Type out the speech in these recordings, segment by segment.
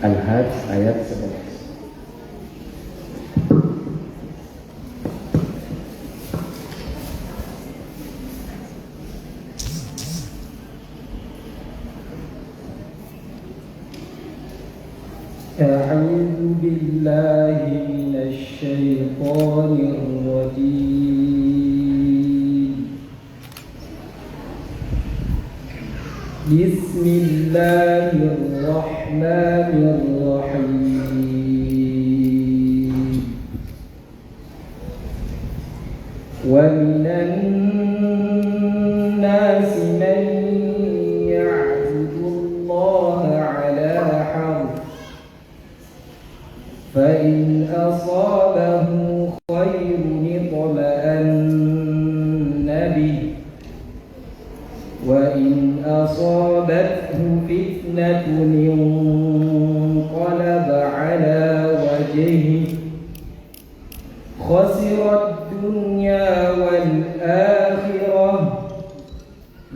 Al-Hajj ayat 11. أعوذ بالله من الشيطان الرجيم. بسم الله الرحمن الرحيم. ومن الناس من يعبد الله على حرف فإن أصابه خير اطمأن به وإن أصابته فتنة انقلب على وجهه خسر الدنيا والآخرة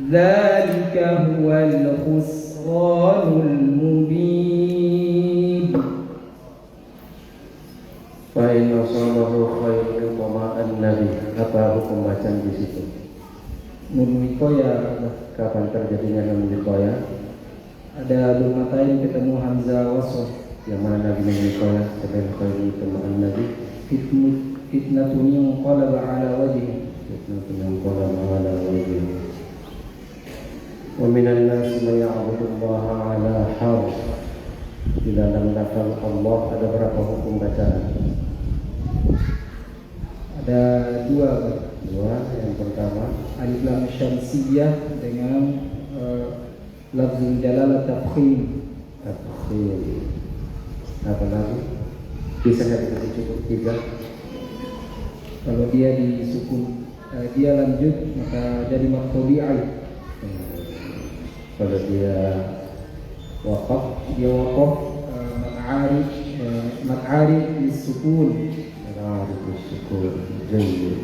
ذلك هو الخسران المبين. Fa'in asabahu khairu itma'anna bih. Apa hukum bacaan di situ? Nun wikoya, Kapan terjadinya nun wikoya? ada lumatain ketemu hamzah wasl. Yang mana Nabi nun wikoya selain khairu itma'anna bih? Fitnatun yanqalaba ala wajhi. Fitnatun yanqalaba ala wajhi. Wa minan nasi man ya'budu Allaha ala harf. Di dalam lafal Allah ada berapa hukum bacaan? Ada dua. Yang pertama Alif lam syamsiyah dengan lafzul jalalah tafkhim. Tafkhim. Apa lagi? Bisa nggak dikasih cukup 3? Kalau dia disukun dia lanjut maka jadi maqtubi'ah. Kalau dia waqaf mat'arif lisukun. Mat'arif lisukun. Jayyid.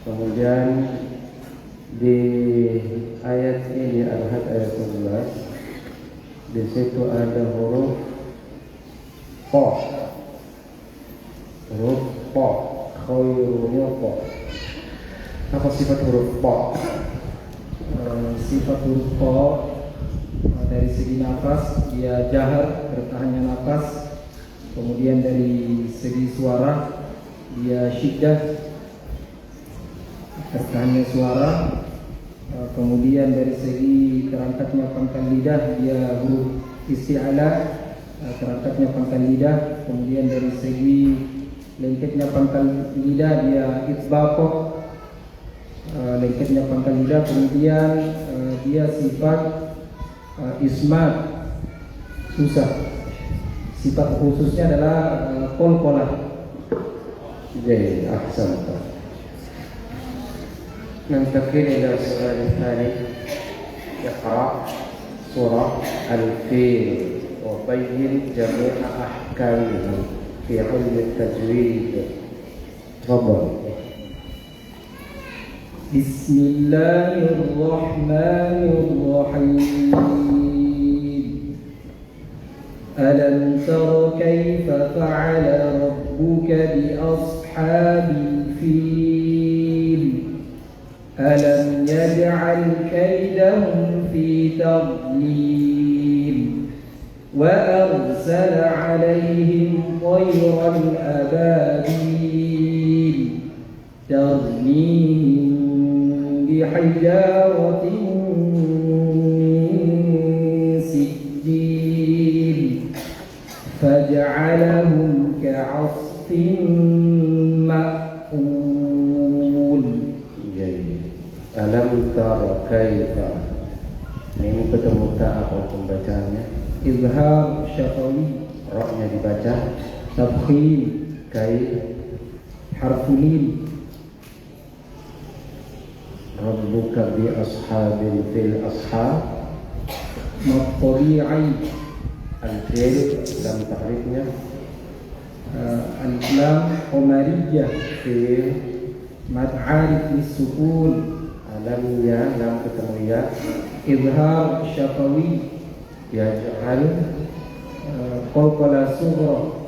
Kemudian di ayat ini Al-Hajj ayat 11 di situ ada huruf qa. Huruf qa, khairunya qa. Apa sifat huruf qa? Sifat huruf qa dari segi nafas dia jahar, bertahannya nafas. Kemudian dari segi suara dia syiddah, bertahannya suara. Kemudian dari segi terangkatnya pangkal lidah dia huruf isti'ala, terangkatnya pangkal lidah. Kemudian dari segi lengketnya pangkal lidah dia itbaqah, lengketnya pangkal lidah. Kemudian dia sifat ismat, susah. Sifat khususnya adalah qalqalah. Jadi ahsan. ننتقل إلى السؤال الثاني. اقرأ سورة الفيل وبين جميع أحكامه في علم التجويد. تفضل. بسم الله الرحمن الرحيم. ألم تر كيف فعل ربك بأصحاب الفيل ألم يجعل كيدهم في تضليل وأرسل عليهم طيرا أبابيل ترميهم بحجارة من سجيل فجعلهم كعصف مأكول. Alam tara kaifa. Ini ketemu ta apa pembacaannya? Izhar syafawi, Ra-nya dibaca tafkhim, kai, harful mim. Rabbuka bi ashabil fil ashab. Maqtabi'i, Al-fil dalam tahrifnya al-lam qamariyah, fil mat'arif lisukun, alam ya lam ketemu ya, izhar syafawi, yaj'al qalqala sughra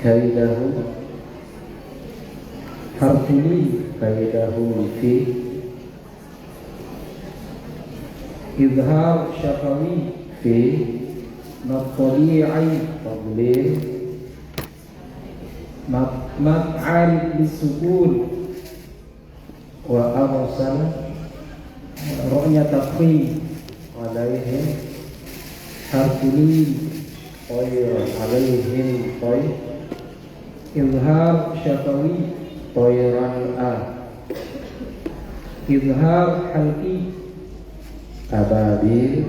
kaidahu harfuli fi izhar syafawi fi maqtali'i tadlil ma'arif bisukun wa arsal rohnya tafkhim alaihim harfuli alaihim izhar syafawi tayran izhar halqi ababil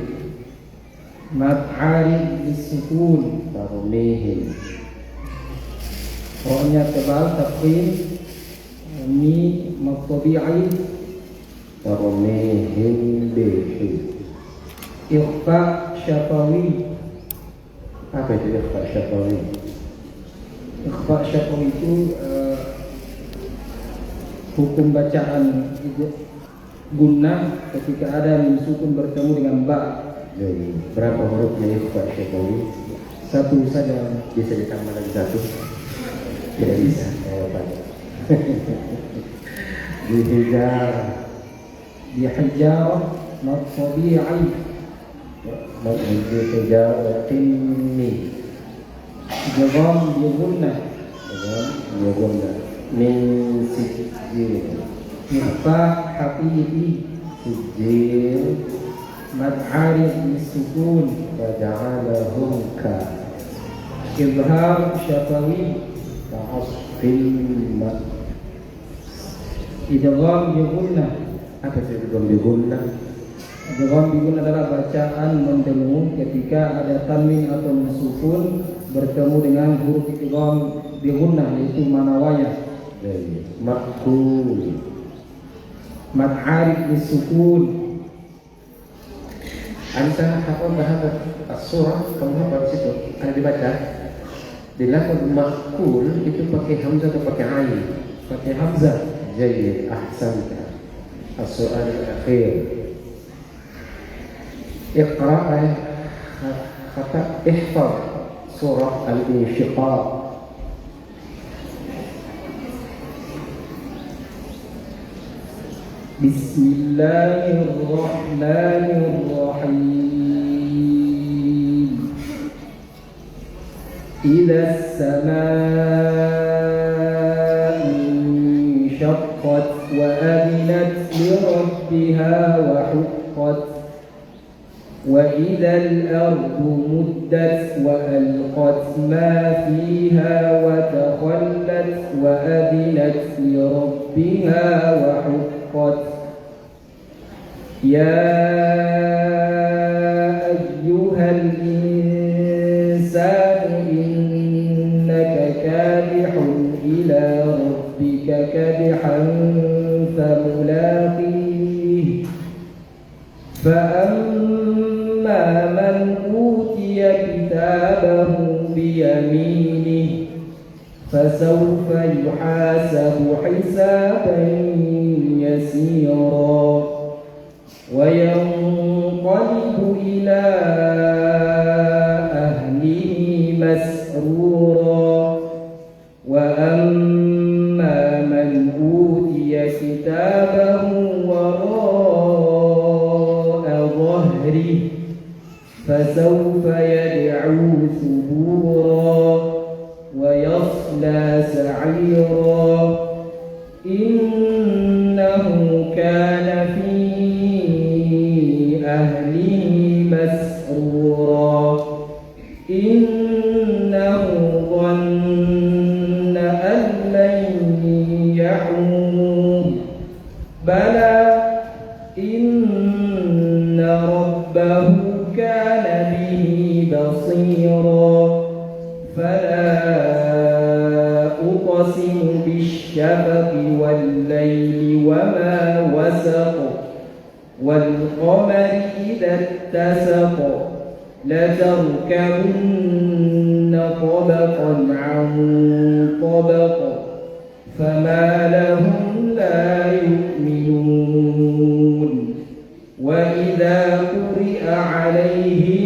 ma'arif bisukun tarmihim rohnya tebal tafkhim mi maqtabi'i tarmihim bihi. ikhfa syafawi. Apa itu ikhfa syafawi? Ikhfa syafawi itu hukum bacaan gunnah ketika ada mim sukun bertemu dengan ba. Jadi berapa hurufnya ikhfa syafawi? Satu saja. Bisa ditambah lagi satu? Tidak bisa. Dihijar Bihijarah maqtabi'i dihijar timmi idgham bi gunnah dengan min sijil ikhfa haqiqi sijil mad'arif bisukun faja'alahum ka izhar syafawi ka'asfin idgham bi gunnah. Apa itu idgham bi gunnah? Idgham bi gunnah adalah bacaan mendengung ketika ada tanwin atau sukun bertemu dengan huruf idgham bi gunnah, yaitu manawaya. Jadi makul Mad'arif bisukun. Anta hafal bahasa as-surah, kamu hafal situ ada dibaca. Di lafaz makul itu pakai hamzah atau pakai ain? Pakai hamzah. Jayyid, ahsanta. السؤال الأخير اقرأ احفظ سورة الانشقاق. بسم الله الرحمن الرحيم. إذا السماء انشقت وأذنت لربها وحقت وإذا الأرض مدت وألقت ما فيها وتخلت وأذنت لربها وحقت يا أيها الإنسان إنك كادح إلى ربك كدحا فملاقيه فأما من أوتي كتابه بيمينه فسوف يحاسب حسابا يسيرا وينقلب إلى أهله مسرورا وأما من أوتي كتابه وراء ظهره فسوف يدعو ثبورا ويصلى سعيرا إنه كان في أهله مسرورا إنه ظن أن لن يحور بلى إن ربه كان به بصيرا فلا أقسم بالشفق والليل وما وسق والقمر إذا اتسق لتركبن طبقا عن طبق فما لهم لا يؤمنون وإذا قرئ عليهم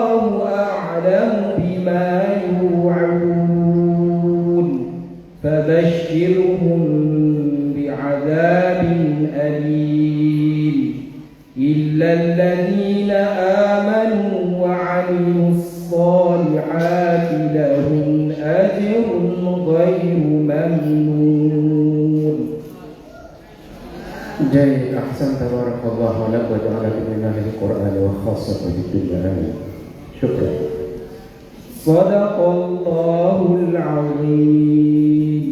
والله أعلم بما يوعون فبشرهم بعذاب أليم إلا الذين آمنوا وعملوا الصالحات لهم أجر غير ممنون. جيد أحسن تبارك الله لك وجعلك من أهل القرآن وخاصة بالدنيا آمين. شكرا. صدق الله العظيم.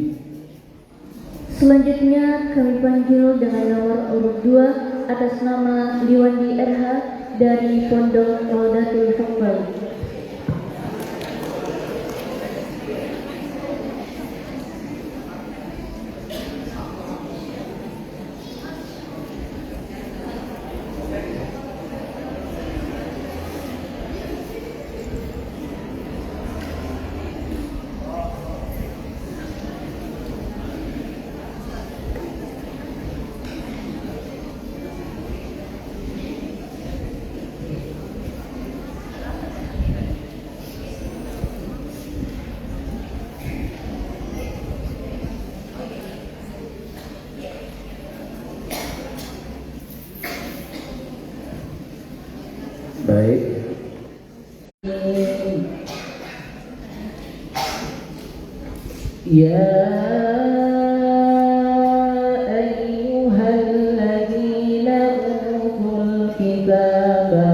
Selanjutnya kami panggil dengan nomor urut 2 atas nama Liwandi RH dari Pondok Rodatul Hikmah. Baik. Ya ayyuhalladzina utul kitaba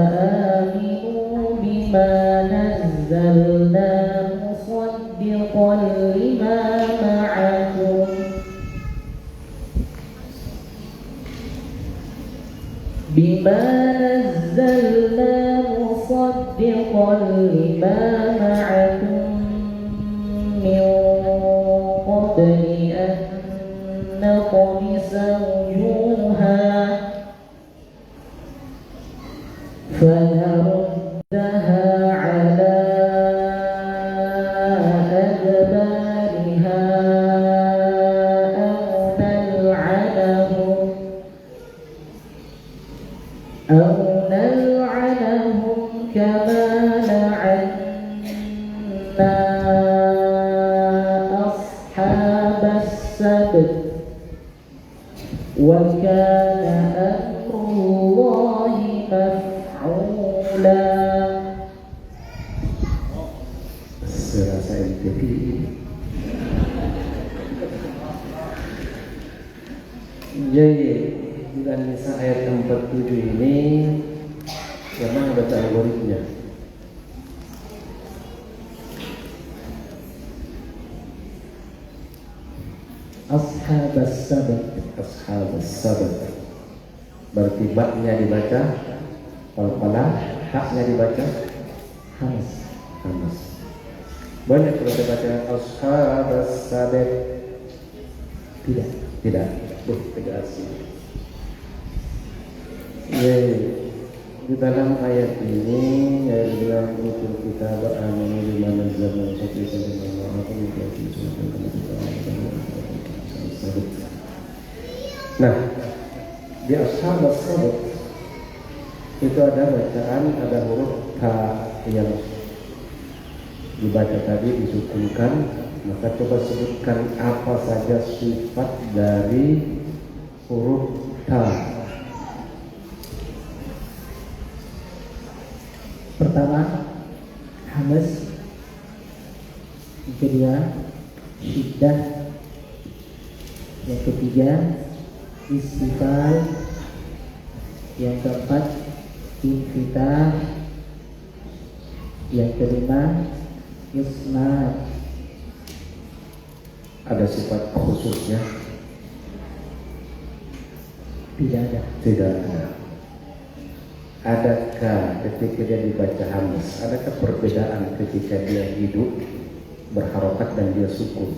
aminu bima nazzalna musaddiqan lima ma'akum bima nazzalna musaddiqan lima ma'akum min qabli an naqmisa wujuhan fanaruddaha ala adbariha aw nal'anahum kama la'anna ashabas sabt wa kana amrullahi maf'ula. Serasa MTV. Jadi bulan Nisa ayat 47 ini memang baca algoritmnya. Ashabas sabt, Ashabas sabat. Berarti baknya dibaca qalqalah, haknya dibaca hamas. hamas. Banyak kalau kita baca ashabas sabat. Tidak. Tidak asli. Di dalam ayat ini ayat bilang utul kita beramal di mana zaman seperti itu Allah akan menjadi Nah, di ashabas sabat itu ada bacaan, ada huruf ta yang dibaca tadi disukunkan. Maka coba sebutkan apa saja sifat dari huruf ta. Pertama, hamas. Yang kedua, syiddah. Yang ketiga, istifal. Yang keempat, infitah. Yang kelima, ismat. Ada sifat khususnya? Tidak ada. Tidak ada. Adakah ketika dia dibaca hamas, adakah perbedaan ketika dia hidup berharokat dan dia sukun?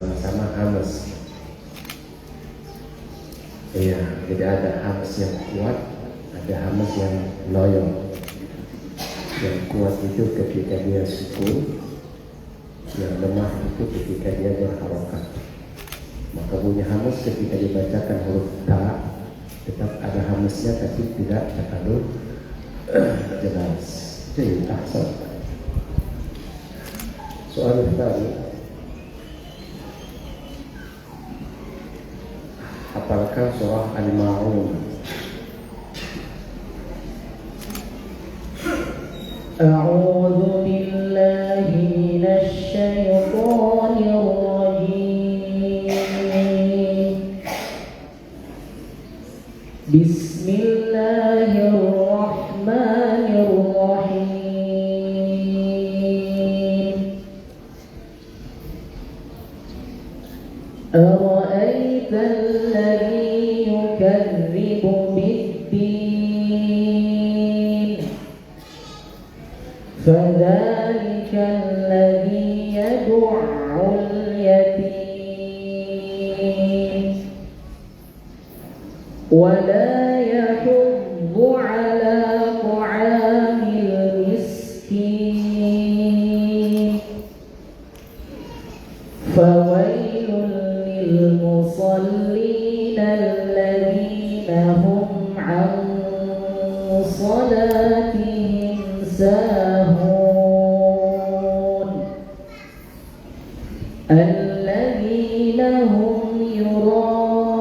Sama hamas. Iya, jadi ada hamas yang kuat, ada hamas yang loyo. Yang kuat itu ketika dia sukun, yang lemah itu ketika dia berharokat. Maka bunyi hamas ketika dibacakan huruf ta tetap ada hamasnya tapi tidak terlalu jelas. Jadi ahsan. Soal tadi, hafalkan surah Al-Ma'un. أعوذ بالله من الشيطان الرجيم بسم الله الرحمن الرحيم أرأيت الذي يكذب بالدين فذلك الذي يدع اليتيم ولا يحض على طعام المسكين فويل للمصلين الذين هم عن صلاتهم ساهون الذين هم يراءون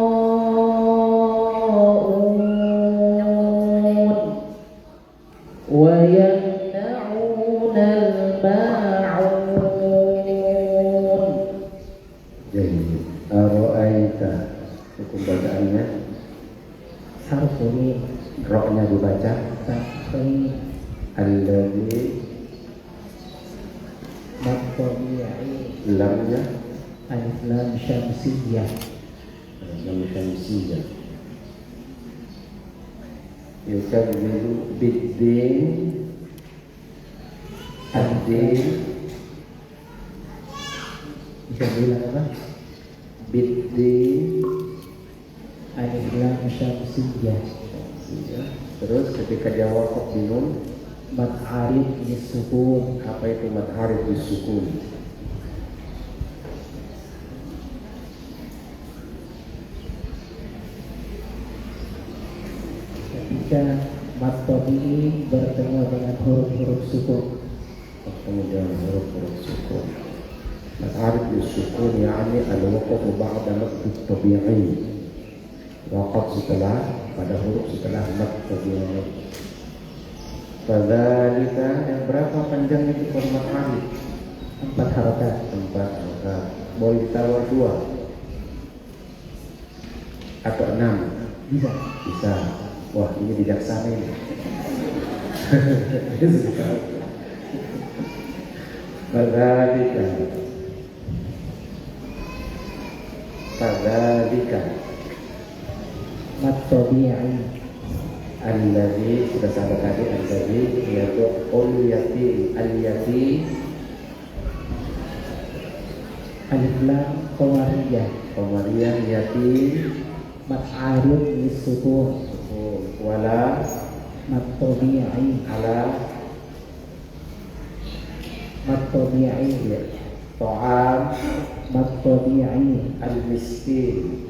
ويمنعون الماعون. Jadi, Ar-Ra'aita, hukum bacaannya Harf ini Roknya dibaca tafsir Alladhi, maqtabi'i lamnya alif lam syamsiyah lam syamsiyah. Yukadzibu biddin, ad-din, bisa bilang apa? biddin. Alif lam syamsiyah Ya. Terus ketika dia wakaf bingung, mad arif disukun apa itu mad harif disukun? ketika mad tabi'i bertemu dengan huruf-huruf sukun. Kemudian huruf-huruf sukun. Mad harif disukun yakni al-waqfu ba'da mad tabi'i. Waqaf setelah pada huruf setelah mad tabi'i. Fadzalika, yang berapa panjangnya itu kalimat harif? 4 harakat. 4 harakat. Boleh ditawar 2 atau 6? Bisa. Bisa. Wah, ini bijaksana ini. Fadzalika, fadzalika Mad tabi'i alladzi, sudah sahabat tadi, alladzi yad'ul yatim, al-yatim alif lam qamariyah qamariyah, yatim mad arif disukun wala mad tabi'i ala mad tabi'i ta'am mad tabi'i al-miskin,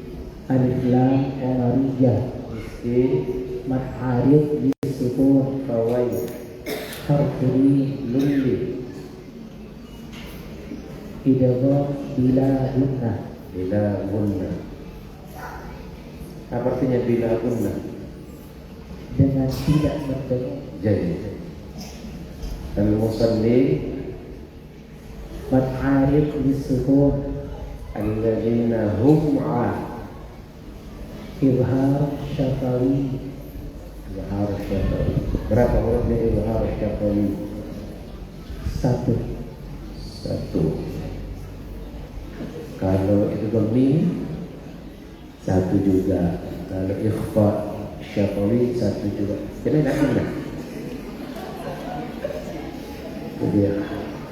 alif lam qamariyah miskin mad arif disukun fawaid harfuri lulli idgham bila gunnah bila gunna. Apa artinya bila gunna? dengan tidak bertemu. Jadi al-musalli Mad arif disukun alladzina hum izhar syafawi izhar syafawi. Berapa hurufnya izhar syafawi? 1. 1. Kalau itu dhammi 1 juga. Kalau ikhfa syafawi 1 juga. Jadi tidak mudah. Jadi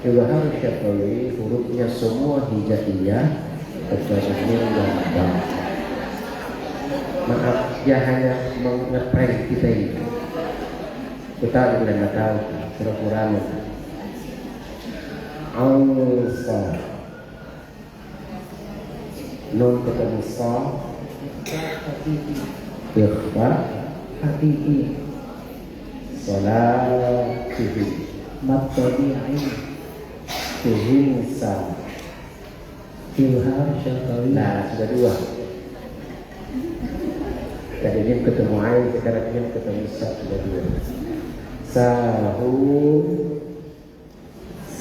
izhar syafawi hurufnya semua hijaiyah kecuali mim dan ba. Maaf, dia hanya mengeprank kita ini. Kita tidak tahu pura-pura. Alsa nun ketemu sa ikhfa hakiki Salatihim. Mad tabi'i. Ihsan. Ilham syafawi. Nah, sudah dua. Tadi ini ketemu ain, sekarang ini ketemu sa, sudah dua. Sahun.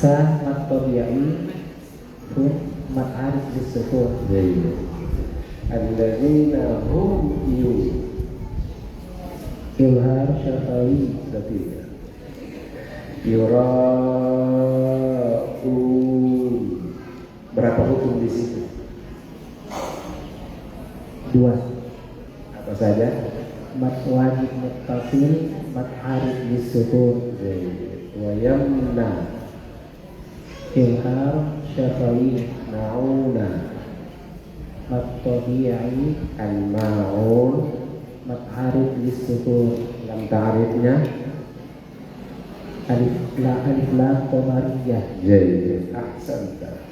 Sa mad tabi'i. Hum mad arif disukun. Jadi alladzina hum Ilham syafawi. sudah tiga. Yura'un. Berapa hukum di situ? Dua. Apa saja? Mad wajib muttasil, mad arif disukun. Wa yamna. Ilham syafawi. Nauna. Mad tabi'i. Al-ma'un. Mad arif disukun. Lam ta'rifnya. Alif lam qamariyah. Jayyid. Ahsanta.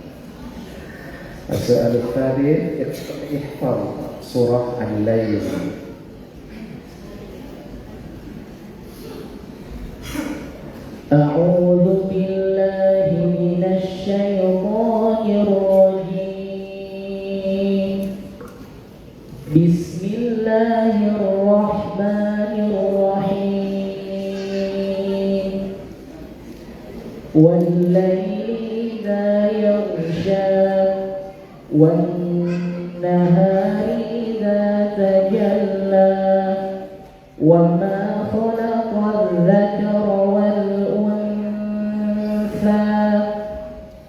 السؤال الثالث احفظ سورة الليل. أعوذ بالله من الشيطان الرجيم. بسم الله الرحمن الرحيم. والليل إذا يغشى والنهار إذا تجلى وما خلق الذكر والأنثى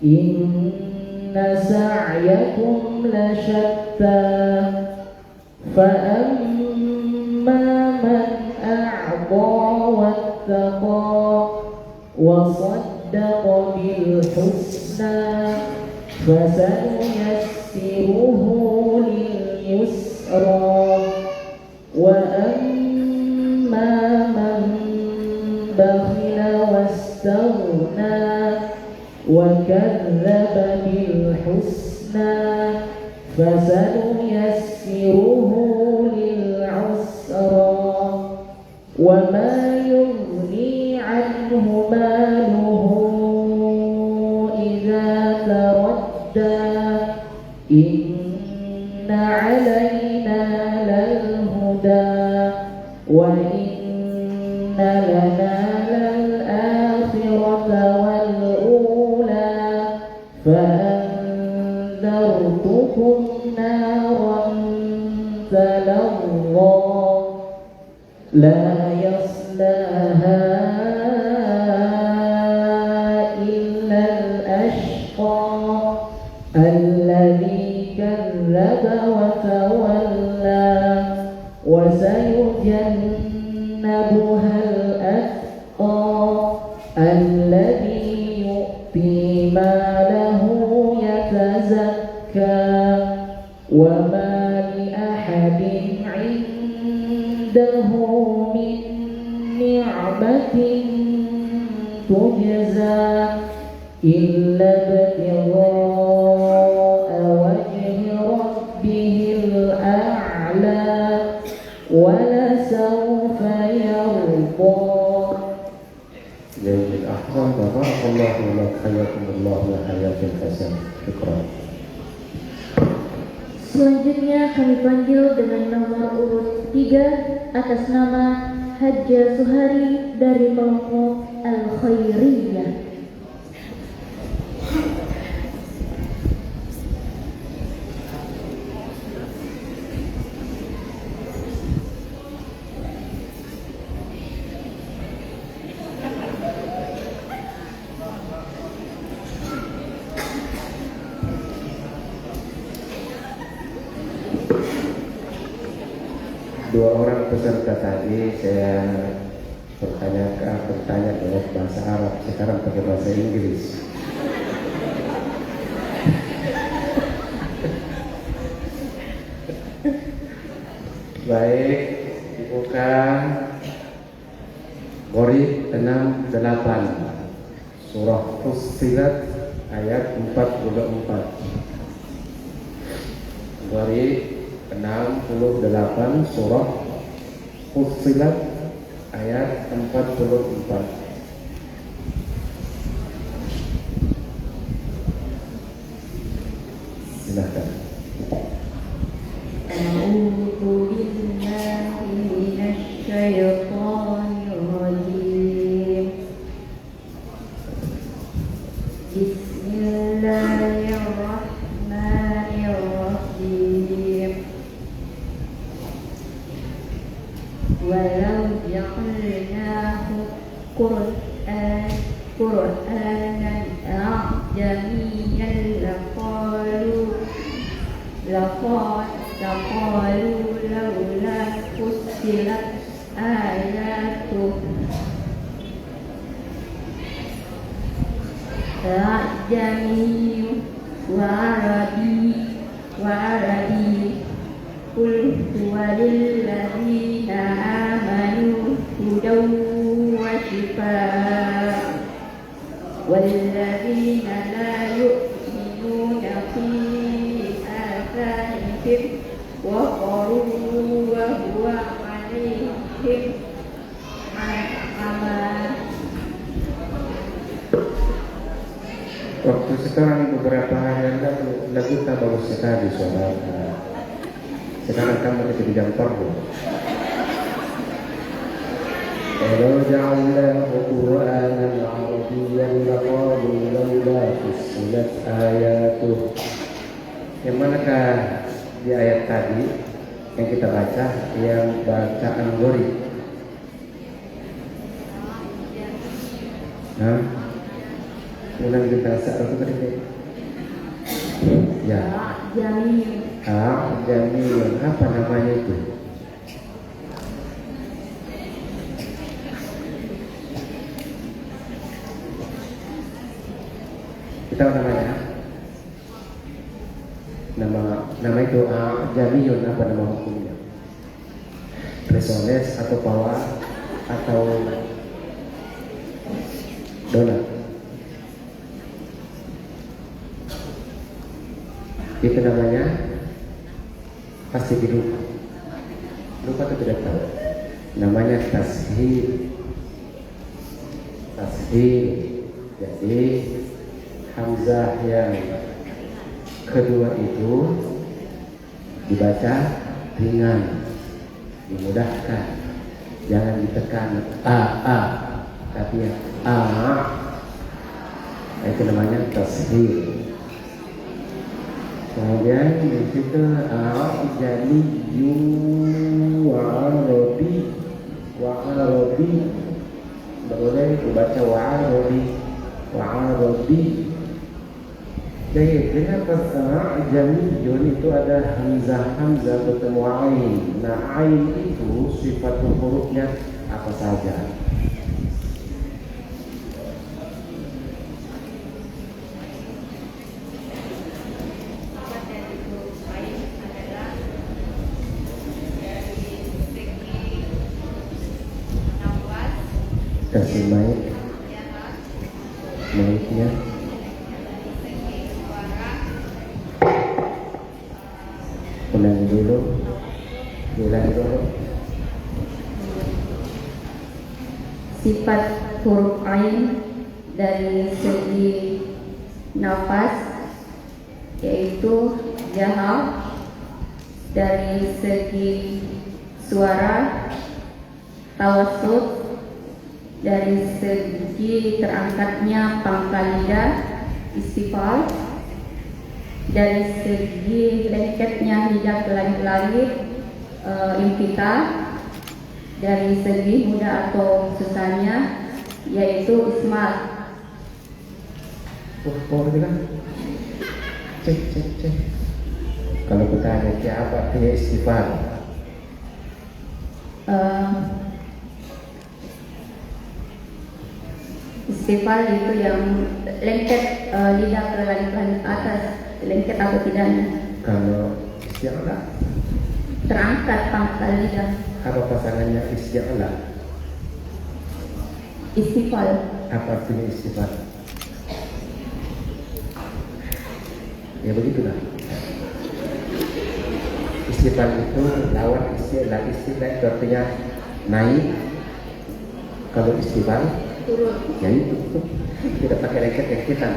إن سعيكم لشتى فأما من أعطى واتقى وصدق بالحسنى فسنيسره لليسرى وأما من بخل واستغنى وكذب بالحسنى فسنيسره للعسرى وما يغني عنه ماله إذا تردى إن علينا للهدى وإن لنا للآخرة والأولى فأنذرتكم نارا تلظى لا يصلاها إلا الأشقى الذي كذب وتولى وسيجنبها الأتقى الذي يؤتي ماله يتزكى وما لأحد عنده من نعمة تجزى إلا ابتغاء وجه ربه الأعلى ولسوف يرضى. جيد الأحسن. بارك الله لك. حياكم الله وحياة الحسن. شكرا. Selanjutnya kami panggil dengan nomor urut 3 atas nama Hajja Suhari dari kelompok Al-Khairiyah. Dua orang peserta tadi saya bertanya dengan bahasa Arab, sekarang pakai bahasa Inggris. Baik, dibuka Qorib 6-8 Surah Fussilat ayat 44. Qorib 68 Surah Fussilat ayat 44. Silakan. A'udzu billahi minasy syaithanir rajim. Bismillahirrahmanirrahim. Walau ja'alnahu Qur'anan a'jamiyyan laqalu laula fussilat ayatuh a'jamiyyu wa arabi qul huwa lil ladzina amanu hudaw wa shifaa wal ladzina la yu'minuna fi آذانهم وقر وهو عليهم عمى. Waktu sekarang beberapa hari yang lagu tak bagus sekali sholat. Sekarang kamu kita di jam fardu. Walau ja'alnahu Qur'anan Arabiyyan laqalu laula fussilat ayatuh. Yang manakah di ayat tadi yang kita baca, yang bacaan gori? Hah? Ulang kita saat itu tadi. Ya. Jamil. Apa namanya itu? Kita tahu namanya? Nama itu Jamiyun, apa nama hukumnya? Resones atau pawa atau donat? Itu namanya pasti dilupa. Lupa atau tidak tahu? Namanya tashil. Jadi hamzah yang kedua itu dibaca ringan, dimudahkan, jangan ditekan tapi ya itu namanya tashil. Kemudian di situ jadi wa'arabi boleh dibaca wa'arabi. Jadi kenapa jamiyun itu ada hamzah bertemu ain. Nah, ain itu sifat hurufnya apa saja? Kasih maiknya. Ulangi dulu. Sifat huruf ain dari segi nafas yaitu jahar, dari segi suara tawassut, dari segi terangkatnya pangkal lidah istifal, dari segi lengketnya lidah ke langit-langit infitah, dari segi mudah atau susahnya yaitu ismal. Cek. Kalau kita tanya apa artinya istighfar? Istighfar itu yang lengket lidah ke langit-langit atas, lengket atau tidaknya. Kalau isti'la, Terangkat pangkal lidah. apa pasangannya isti'la? Istifal. Apa artinya istighfar? Ya begitulah. Istighfar itu lawan istilah. Istilah itu artinya naik, Kalau istighfar, turun. ya itu tidak pakai lengket-lengketan.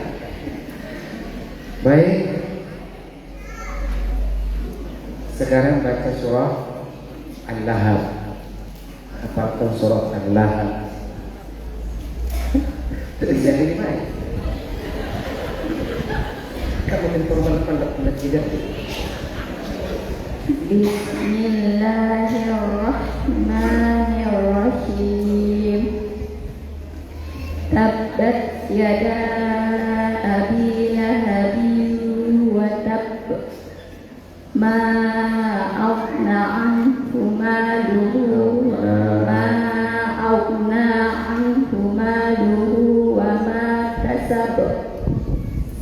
Baik. Sekarang baca surah Al-Lahab. Hafalkan surah Al-Lahab. Terjadi di mana? Kamu kan korban pondok tidak? Bismillahirrahmanirrahim. Tabbat yada abi lahabin wa tabb. Ma aghna anhu maluhu wa ma kasab.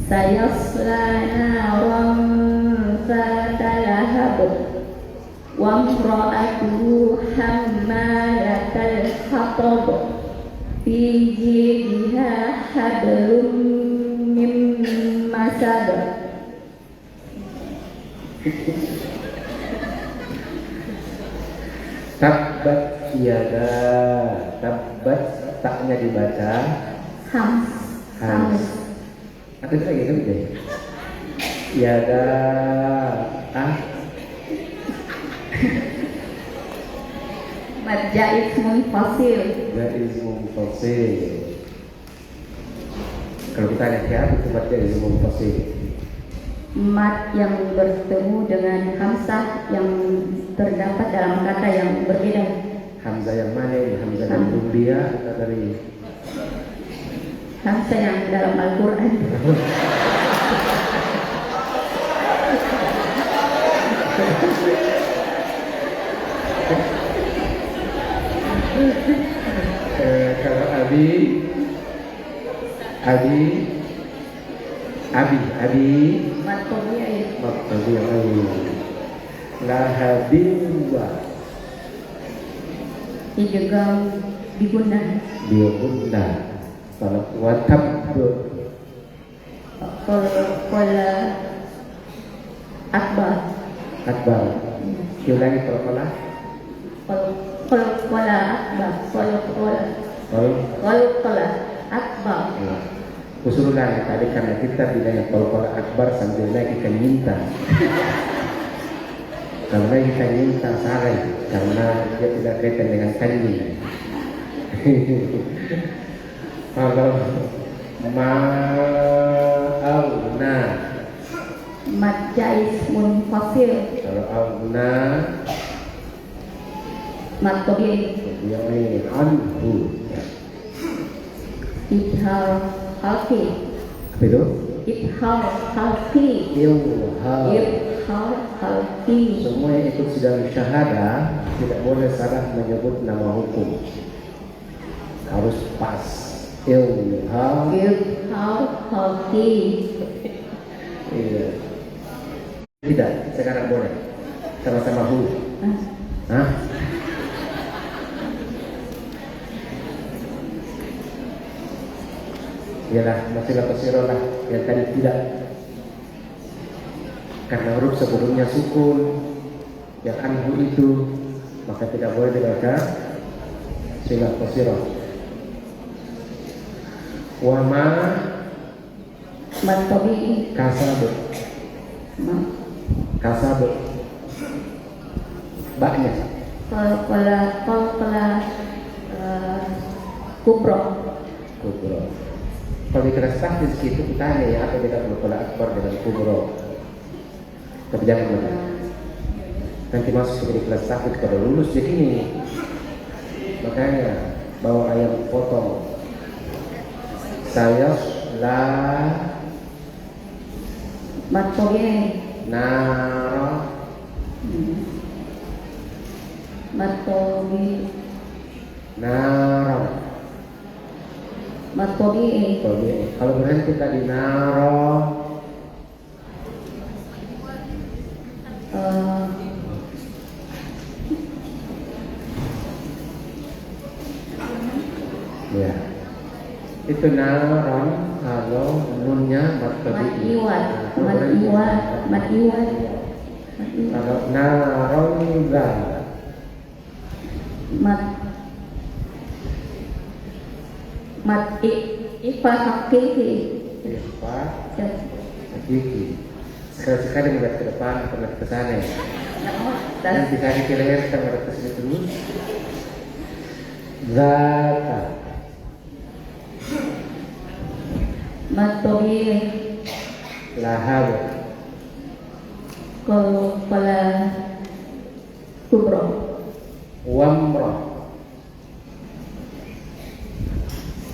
Sayasla naran zata lahab. Wa imra'atuhu hammalatal hatab. Fi jidha hablum min masad. Tabbat yada. Tabbat taknya dibaca Hams. Ada lagi kan deh. Yada Mad jaiz munfasil. Jaiz munfasil. Kalau kita lihat ya, itu mad jaiz munfasil. Mad yang bertemu dengan hamzah yang terdapat dalam kata yang berbeda. Hamzah yang mana ini? Hamzah dari Dumbia atau dari Hamzah yang dalam Al-Quran. Kalau Abi Mad tabi'i. Lahabinwa Idgham diguna. biogunda kalau watab Qala akbar. diulangi kalau Qala akbar. Qala akbar. usulan tadi karena kita bilangnya kalau akbar sambil naik ikan minta. Karena kita minta sarai karena dia tidak kaitan dengan kanji. Kalau ma'auna Mad jaiz munfasil. kalau auna Mad tabi'i. yang ini anhu Idhar khalqi. apa itu? Idhar khalqi. Ilham. Idhar khalqi. Semua yang ikut sidang syahadah tidak boleh salah menyebut nama hukum, harus pas. Ilham. Idhar khalqi. Iya. Tidak, sekarang boleh sama-sama hu. Hah? Yalah, masihlah kesirolah yang tadi tidak. Karena huruf sebelumnya sukun yang anhu itu, maka tidak boleh dibaca silah kesiroh. Wama Mad tabi'i. kasab baknya Qala kubra. kubro. Kalau di kelas tahfiz itu tanya ya apa beda kalau akbar dengan kubro. Tapi jangan benar. Nanti masuk di kelas tahfiz kalau lulus jadi ini. Makanya bawa ayam potong. Saya Mad tabi'i. nara Mad tabi'i. nara. Mad tabi'i. Kalau berhenti tadi nara ya itu naron. Kalau nunnya Mad iwad. kalau naron enggak Mad mat ifa hakiki. Ifa hakiki. Sekali-sekali melihat ke depan, melihat ke sana. Dan bisa dipilih kita melihat ke sini dulu. Zata. Matobi Lahab. kepala kubro. Wamrah.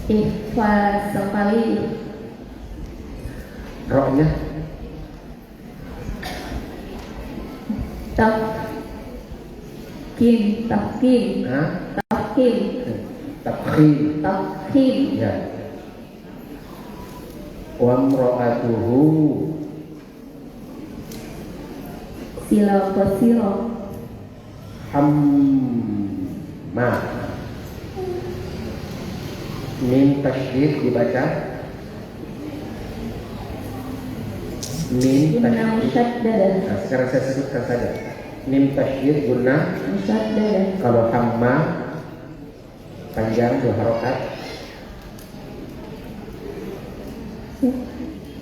Ifa sekali. Roknya Tafkim. Hah? Tafkim. Tafkhim. Ya. Wamra'atuhu Sila kosiro. Hamma. Mim tasydid dibaca. Mim Guna tasydid. musyaddada. Nah, sekarang saya sebutkan saja. Mim tasydid guna. Musyaddada. Kalau hamma panjang 2 harokat.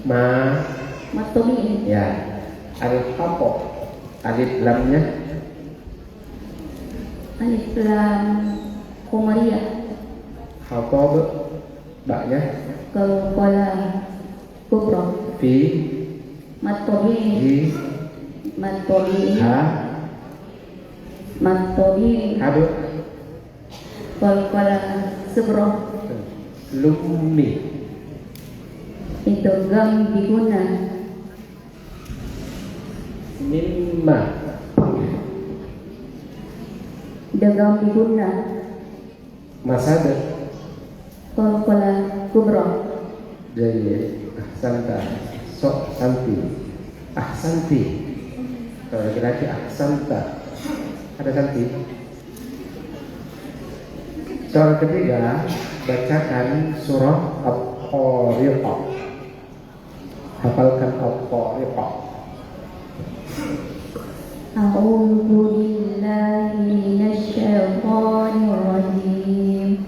Ma Matobi. ya. Alif apa? Alif lamnya Alif lam komariah. Hatob baknya Kepala kubro. Fi Matobi. Ji Matobi. Ha Matobi. Hab Kepala sebro. Lummi Itu gam diguna. Mimma Dagang diguna. Masad Kepala kubro. Jadi Ahsanta Sok santi Ahsanti. Kalau laki-laki Ahsanta. Ada santi. Soal ketiga, bacakan surah Al-Qari'ah. Hafalkan Al-Qari'ah. A'udzu billahi minasy syaithanir rajim.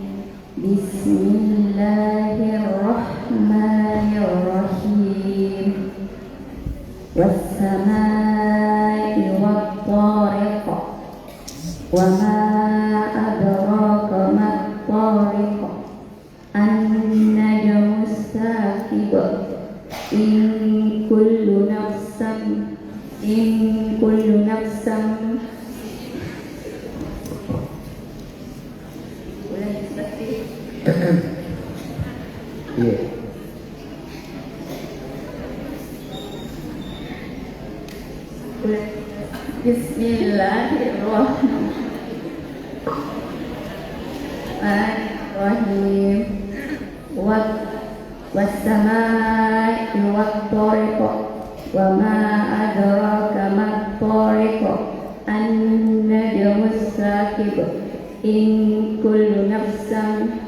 Bismillahirrahmanirrahim. Was-samaa'i wat-tariq. Wa ma adraka mat-tariq. An-najmus saqib. In kullu nafsin Iya. Bismillahirrahmanirrahim. Was-samaa'i wat-tariq. Wa ma adraka mat-tariq. An-najmus saqib. In kullu nafsin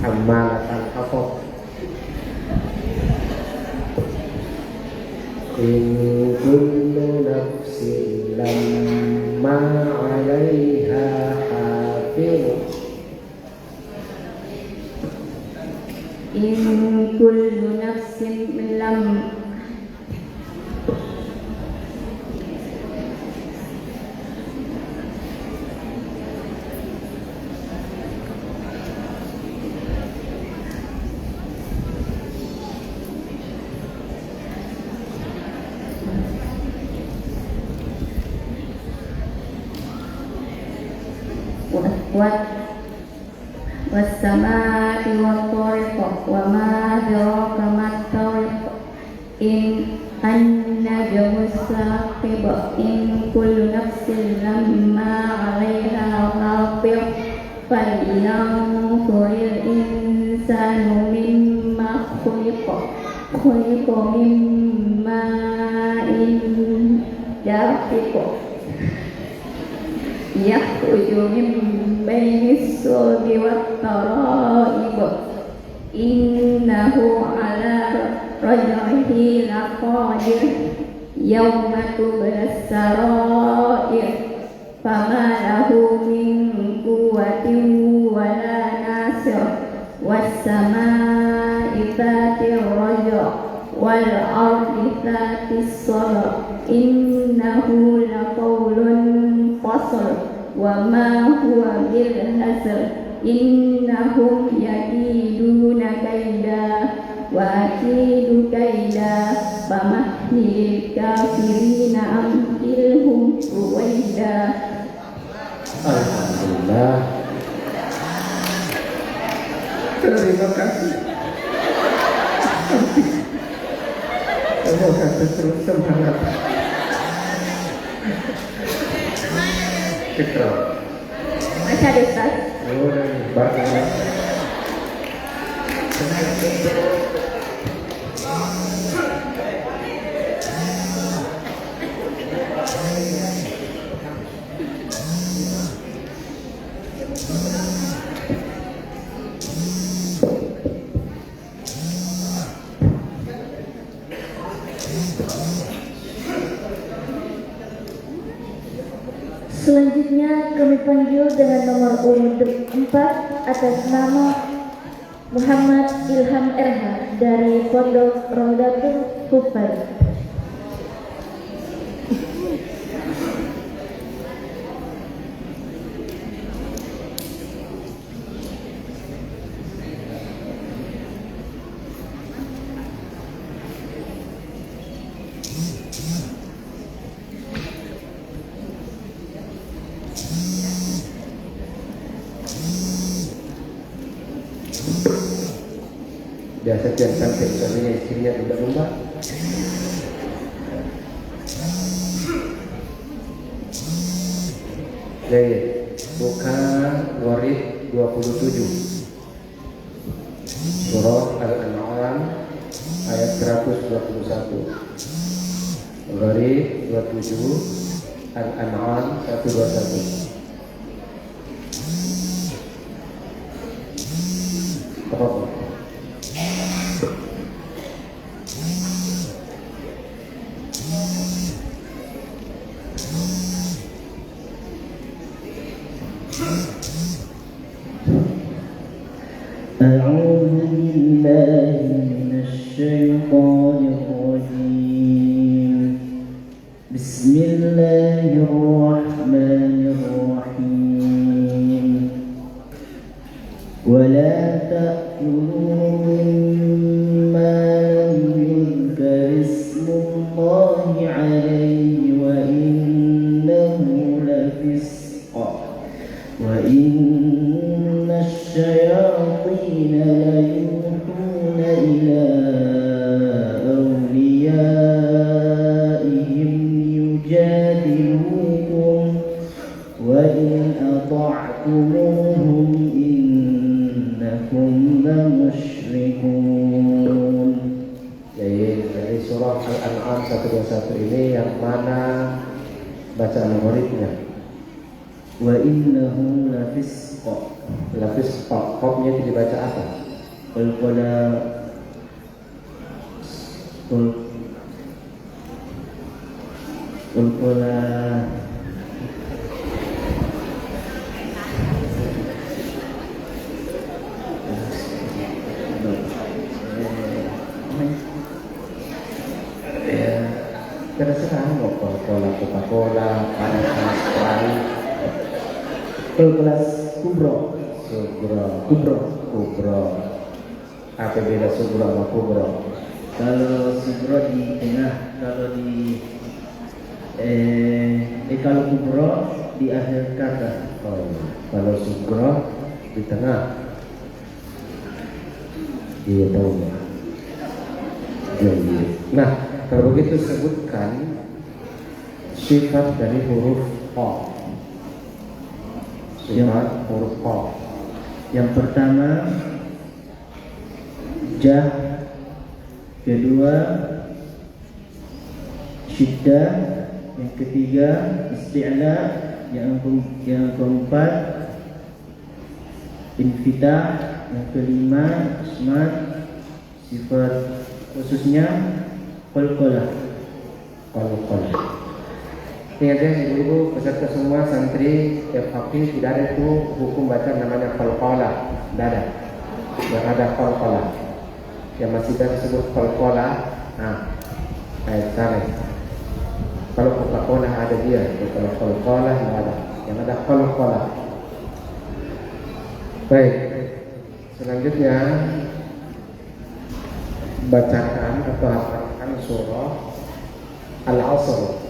Hammalatan hafad. In kullu nafsin lamma 'alaiha hafidh. In kullu nafsin lam was-samaa'i wat-tariq. Wa ma adraka mat-tariq. In an-najmus saqib. In kullu nafsin lamma 'alaiha hafidh. Falyanzuril insanu mimma khuliqa. Khuliqa min ma'in dafiq. Yakhruju min bainis sulbi wat tara'ib. Innahu ala raj'ihi laqadir. yauma tublas sarair fama lahu min quwwatin wala nasir was-samaa'i dzatir raja' wal ardi dzatis sadr innahu laqawlun fasl wa ma huwa bil hazl innahum yakiduna kaida wa akidu kaida famahhil kafirina amhilhum ruwaida. Alhamdulillah. Terima kasih. Semoga terus semangat. Cekro. Masih ada Ustaz? Oh, bagus. Selanjutnya kami panggil dengan nomor urut 4 atas nama Muhammad Ilham RH dari Pondok Raudatul Hufaz. Biasa tiap sampai suaminya istrinya tidak rumah. Jadi buka Warid 27 Surah Al-An'am ayat 121. Warid 27 Al-An'am 121. Apa? أعوذ بالله من الشيطان الرجيم بسم الله الرحمن الرحيم ولا تأكلوا مما لم يذكر اسم الله عليه وإنه لفسق وإن الشياطين ليوحون إلى أوليائهم يجادلوكم وإن أطعتموهم إنكم لمشركون. Dari surah Al-An'am 121 ini yang mana bacaan muridnya? Wa innahu lafisq. Lafisq, qafnya itu dibaca apa? Qala Terserah mau Coca-Cola, panas, Sprite, kelas kubro. Apa beda subro sama kubro? Kalau subro di tengah, kalau kalau kubro di akhir kata. Oh, kalau subro di tengah. Iya tahu nggak? Jadi, nah kalau begitu sebutkan sifat dari huruf O. Sifat huruf O. Yang pertama jah, kedua syiddah, yang ketiga isti'la, yang keempat infitah, yang kelima ismat, sifat khususnya qalqalah. Qalqalah. Ingat ya ibu-ibu peserta semua santri FHP, tidak ada itu hukum baca namanya qalqalah, tidak ada. Yang ada qalqalah. Yang masih kita sebut qalqalah, ayat saleh. Kalau Coca-Cola ada dia, kalau qalqalah tidak ada. Yang ada qalqalah. Baik. Selanjutnya bacaan atau hafalkan surah Al-Asr.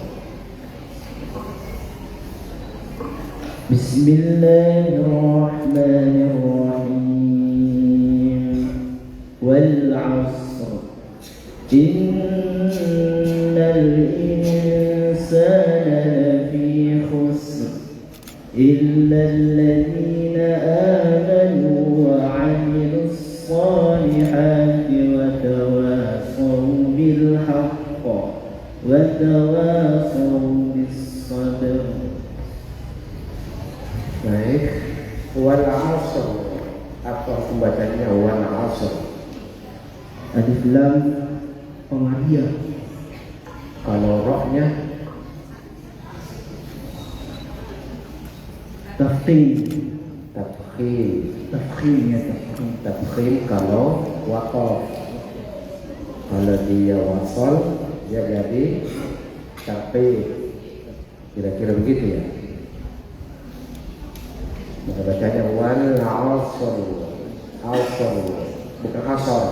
Bismillahirrahmanirrahim. Wal 'asr. Innal insana lafi khusr illa alladhina amanu wa 'amilus salihati wa tawasaw bil haqq wa tawasaw bis sabr. Baik, wal 'asr. Apa pembacanya wal 'asr? Alif lam qamariyah. Kalau rohnya Tafkhim. tafkhim. Tafkhim ya tafkhim. Tafkhim kalau waqaf. Kalau dia wasal dia jadi tafkhim. Kira-kira begitu ya. Maka bacanya wal 'asr. Asr, bukan asar.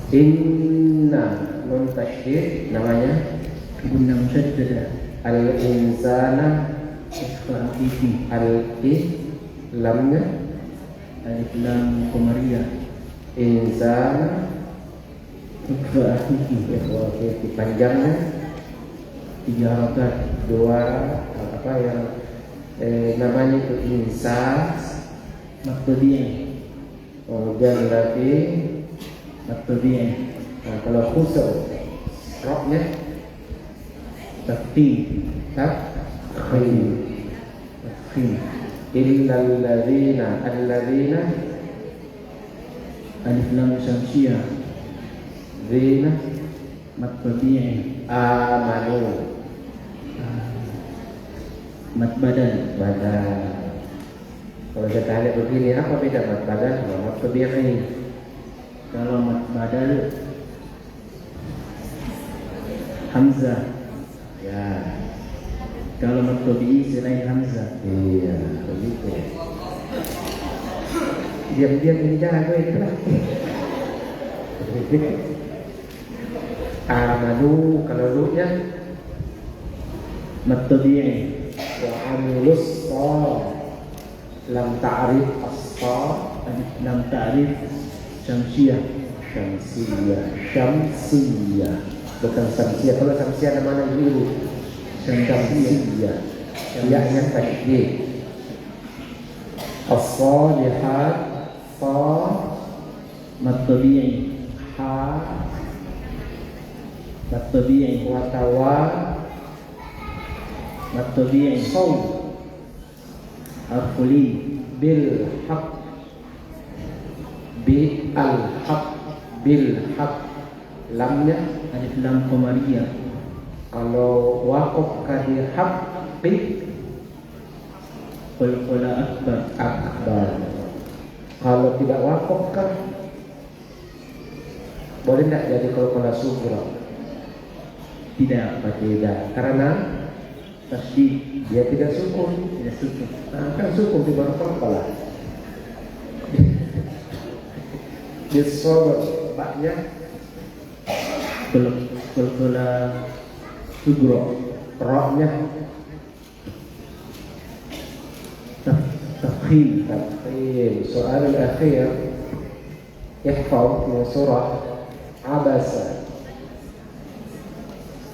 Inna nun tasydid namanya Guna musyaddada. al-insana. Ikhfa akiki. Lamnya Alif lam qamariyah. insana. Ikhfa akiki. Panjangnya 3 harakat. dua apa yang namanya itu insan. Maqtadi'ah. Kemudian lagi Maqtadi'ah. kalau khusus rohnya Tafkhim. tafkhim. Tafkhim. Illal ladzina Alif lam syamsiyah. zina Maqtadi'ah. amanu. Mat badan. Badan. Kalau saya tanya begini, apa beda mat badan sama mat tabi'i? Kalau mat badal hamzah. Ya, Kalau mat tabi'i selain hamzah. iya, begitu. Diam-diam ini jago itu lah. Amanu kalau lu-nya Mat tabi'i. wa amilus lam ta'rif as-sa Alif lam ta'rif syamsiyah. syamsiyah bukan samsiyah. Kalau samsiyah namanya biru. Syamsiyah ya-nya tasydid. As-salihat sa Mat tabi'i. ha Mat tabi'i. wa tawa Mat tabi'i. saw Arfuli. bil haq bi al haq bil haq. Lamnya Alif lam qamariyah. kalau waqaf kadi haqqi Qalqala akbar. akbar. Kalau tidak waqaf kan boleh tidak jadi qalqala sughra? Tidak. Tidak, karena Tasydid. dia tidak sukun. Tidak sukun. Nah, kan sukun di bawah qalqala. Disobat baknya Qalqala sugra. rohnya Tafkhim. tafkhim. Soal akhir ihfaz min surah Abasa.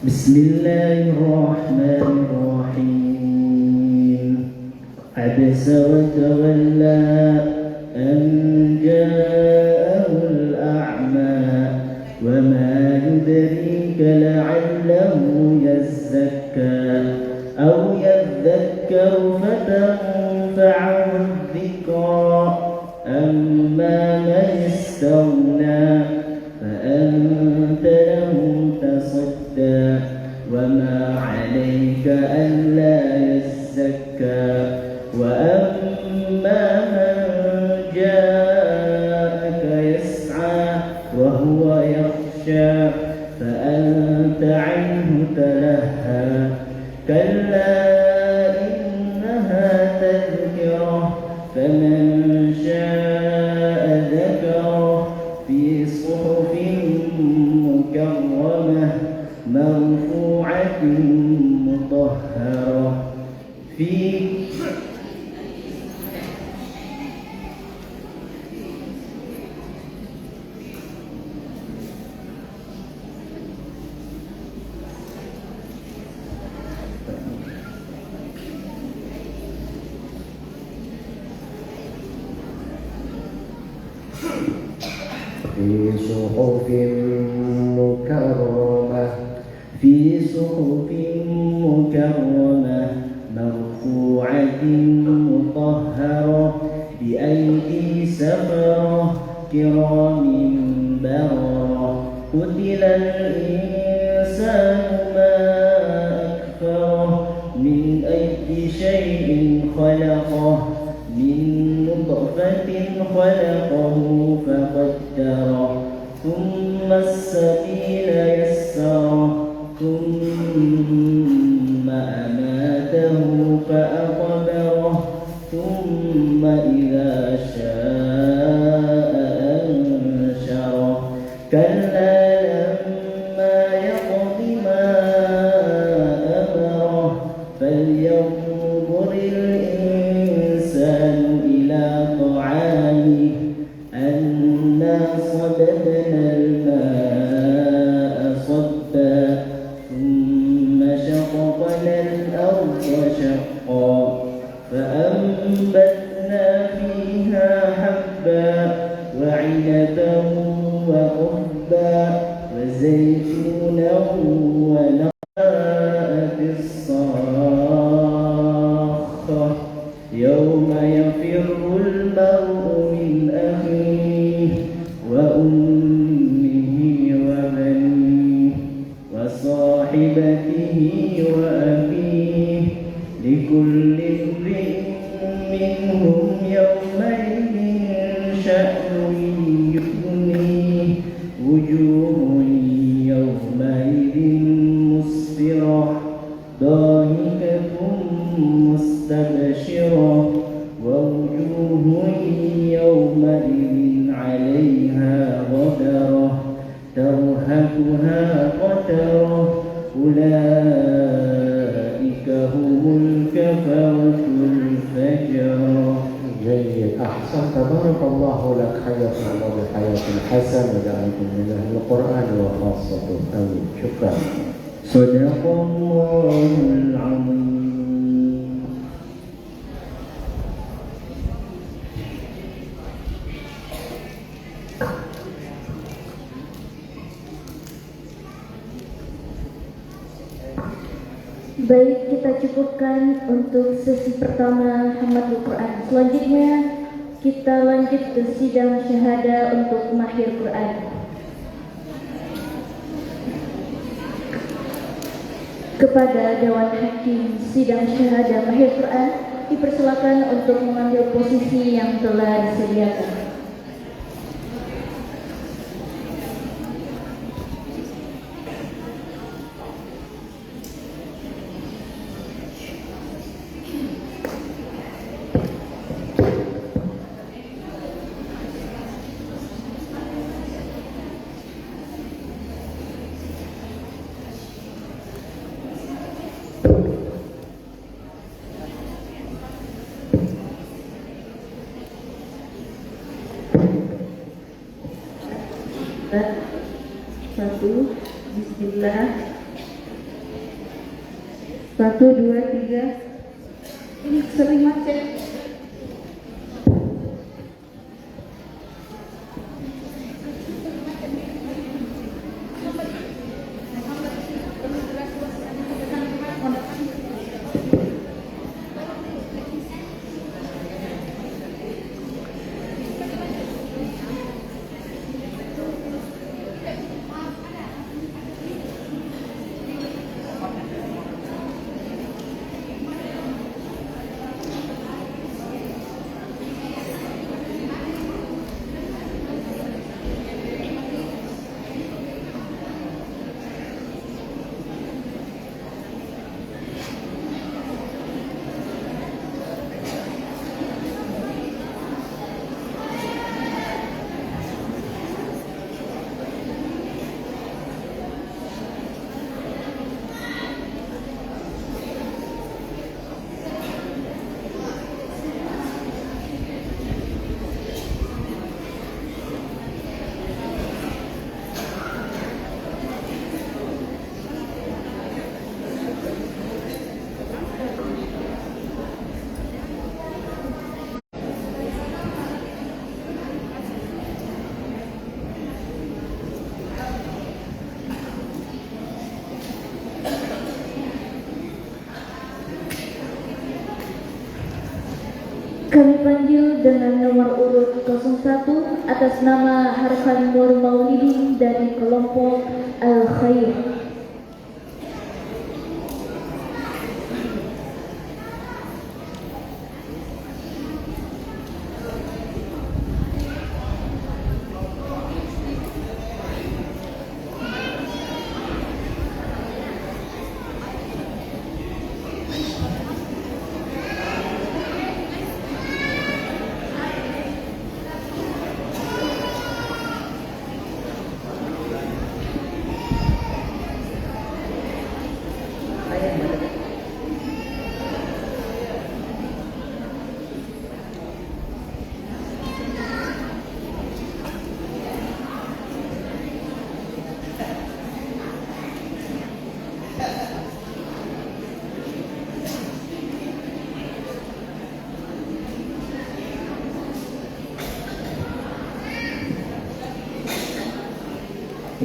Bismillahirrahmanirrahim. Abasa wa tawalla an ja'ahul a'ma wa ma yudrika la'allahu yazzakka aw yadhakkaru fatanfa'ahu dhikra amma man istaghna فأنت له تصدى في صحف مكرمة في صحف مكرمة مرفوعة مطهرة بأيدي سفرة كرام بررة قتل الإنسان ما أكفره من أي شيء خلقه من نطفة خلقه فقدره ثم السبيل يسره ثم أماته فأقبره ثم إذا شاء أنشره كلا لما يقض ما أمره فلينظر الإنسان إلى طعامه أنا صببنا الماء صبا ثم شققنا الأرض شقا فأنبتنا فيها حبا وعنبا وقبا وزيتونا ونخلا الصاخة يوم يفر المرء من أخيه وأمه وبنيه وصاحبته وأبيه لكل امرئ منهم يومئذ شأن يغنيه وجوه يومئذ مسفرة ضاحكة مستبشرة ووجوه يومئذ عليها غبرة ترهقها قترة أولئك هم الكفرة الفجرة. جيد، أحسن. تبارك الله لك، حياكم الله بحياة حسن وجعلكم من أهل القرآن وخاصته. آمين. شكرا. صدق الله العظيم. Baik, kita cukupkan untuk sesi pertama Hamatul Quran. Selanjutnya kita lanjut ke sidang syahada untuk mahir Quran. Kepada Dewan Hakim sidang syahada mahir Quran dipersilakan untuk mengambil posisi yang telah disediakan. Satu, bismillah. 1, 2, 3. Ini sering macet. Kami panggil dengan nomor urut 01 atas nama Harfan Nur Maulidi dari kelompok Al-Khair.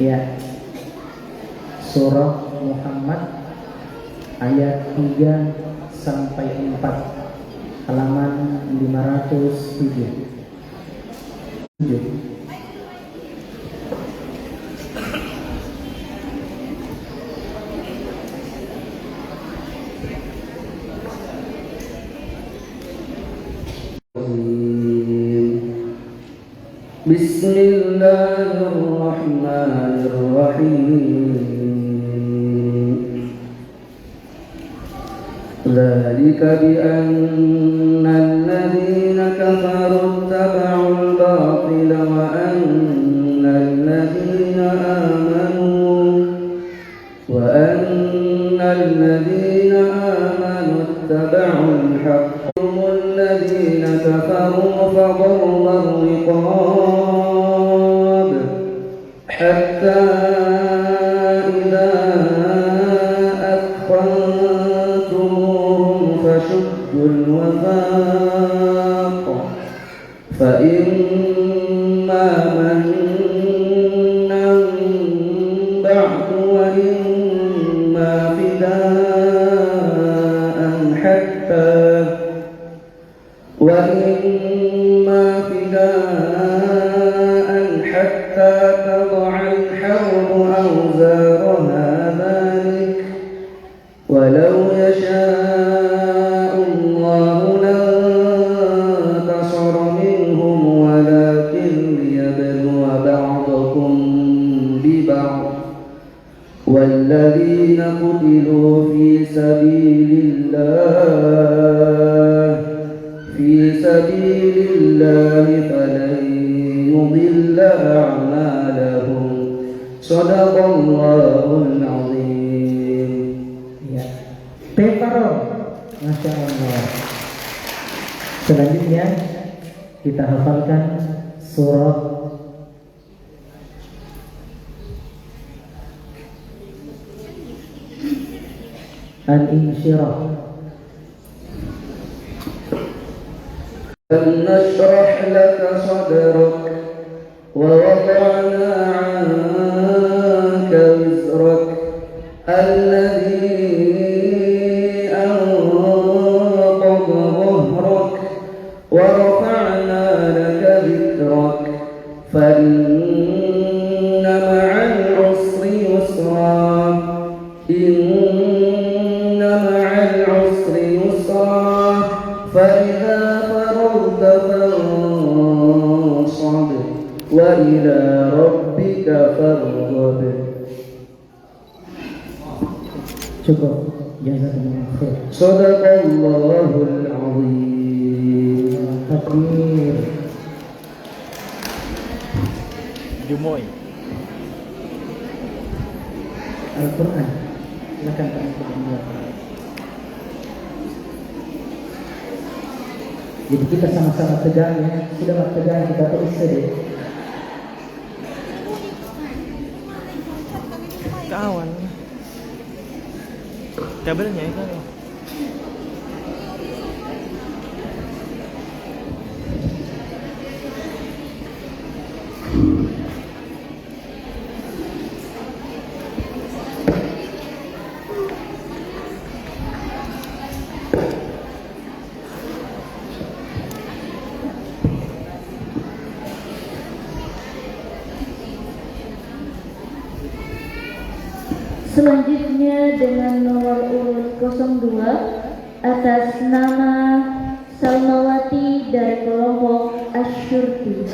Ya, surah Muhammad ayat 3 sampai 4, halaman 507. بسم الله الرحمن الرحيم ذلك بأن الذين كفروا اتبعوا الباطل وأن الذين آمنوا اتبعوا الحق هم الذين كفروا فضل الرقاب حتى إذا أثخنتموهم فشدوا الوثاق فإما منا بعد وإما فداء حتى تضع الحرب أوزارها ذلك ولو يشاء الله لانتصر منهم ولكن ليبلو بعضكم ببعض والذين قتلوا في سبيل الله فلن يضل أعمالهم صدق الله العظيم. Ya, Teparo, Masya Allah. Selanjutnya kita hafalkan surah Al-Insyirah. ألم نشرح لك صدرك ووضعنا عنك وزرك الذي أنقض ظهرك ورفعنا لك ذكرك فإن مع العسر يسرا إن مع العسر يسرا فإذا فانصب وإلى ربك فارغب. Cukup. Jazakumullah khair. Shadaqallahul azim. Takbir. Jumoy. Al-Quran. Silakan Pak Ibu. Jadi kita sama-sama tegang ya. Sudah tegang, kita terus sedih. Kawan. Kabelnya itu. Selanjutnya dengan nomor urut 02 atas nama Salmawati dari kelompok Asyurti.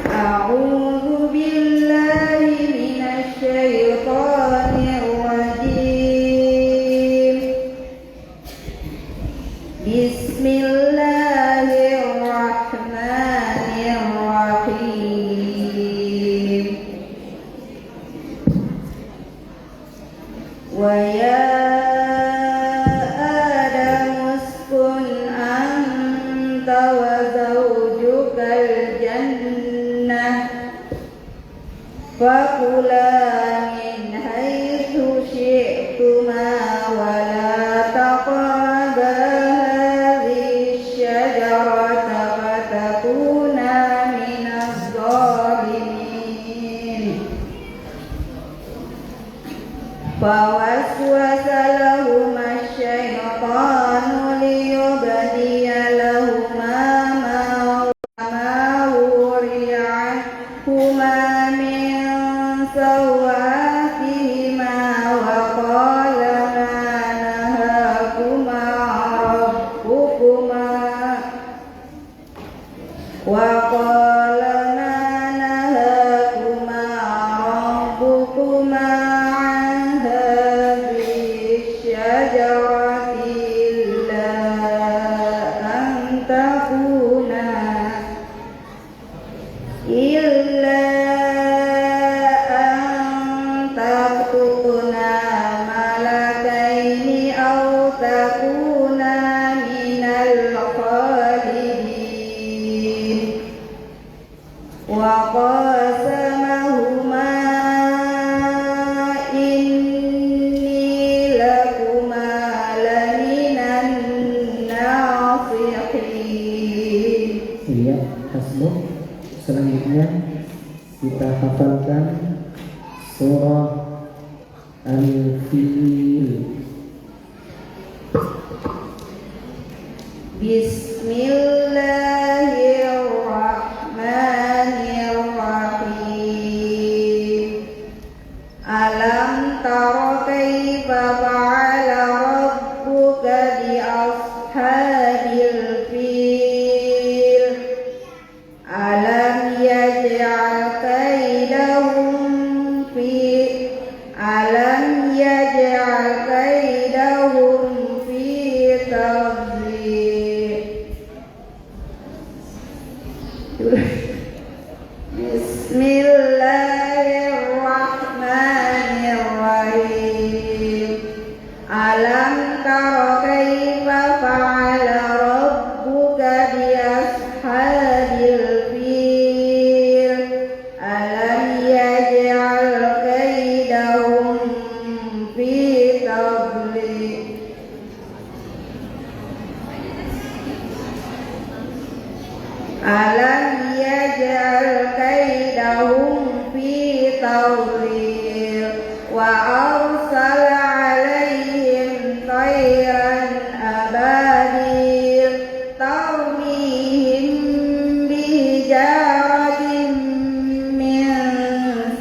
A'udzu billahi minasy syaithanir rajim. Bismillahirrahmanirrahim. Wa ya Adam uskun anta wa zawjukal jannah fakula min haitsu syi'tuma wa la taqraba hadhihi syajarata fatakuna minaz zalimin. Fawaswasa lahuma syaitanu liyubdiya lahuma ma wuri'a huma min sawatihima wa qala ma nahakuma rabbukuma wa qala ma nahakuma rabbukuma an hadhihi syajarati illa an takuna malakaini aw takuna minal khalidin. Wa qasamahuma inni lakuma laminan nasihin. Iya, hasbuk. Selanjutnya kita hafalkan surah Al-Fil. Bismillahirrahmanirrahim. Alam tara kaifa fa'ala rabbuka bi ashabil fil. Alam yaj'al kaidahum fi tadlil. Bismillahirrahmanirrahim. Alam tara kaifa fa'ala rabbuka bi ashabil fil. Alam yaj'al kaidahum fi tadlil. Alam yaj'al kaidahum fi tadlil. Wa arsala 'alaihim tayran ababil tarmihim bihijaratin min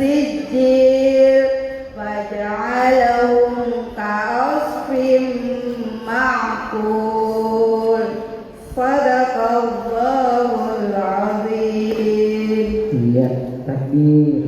sijil faj'alahum ka'asfin ma'kul. Sadaqallahul azim. Iya, takbir.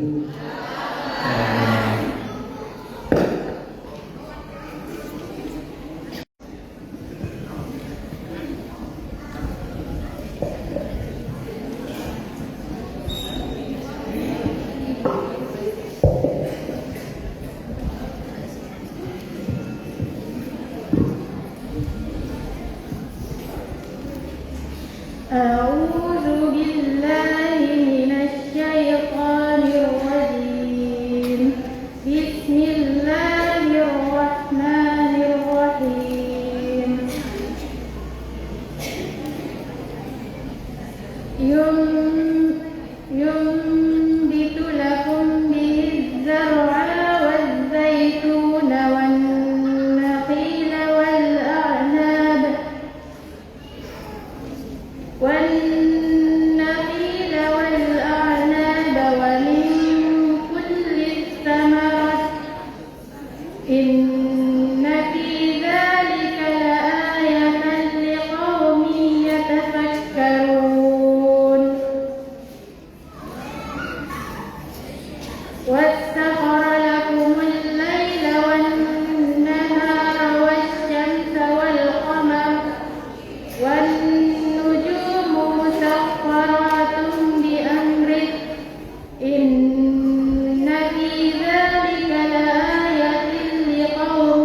A'udzu billahi minasy syaithanir rajim. Bismillahirrahmanirrahim. Yumbitu lakum bihi zar'a waz-zaytuna wan-nakhila wal-a'nab wan-nakhila إن في ذلك لآية لقوم يتفكرون وسخر لكم الليل والنهار والشمس والقمر والنجوم مسخرات بأمره إن في ذلك لآية لقوم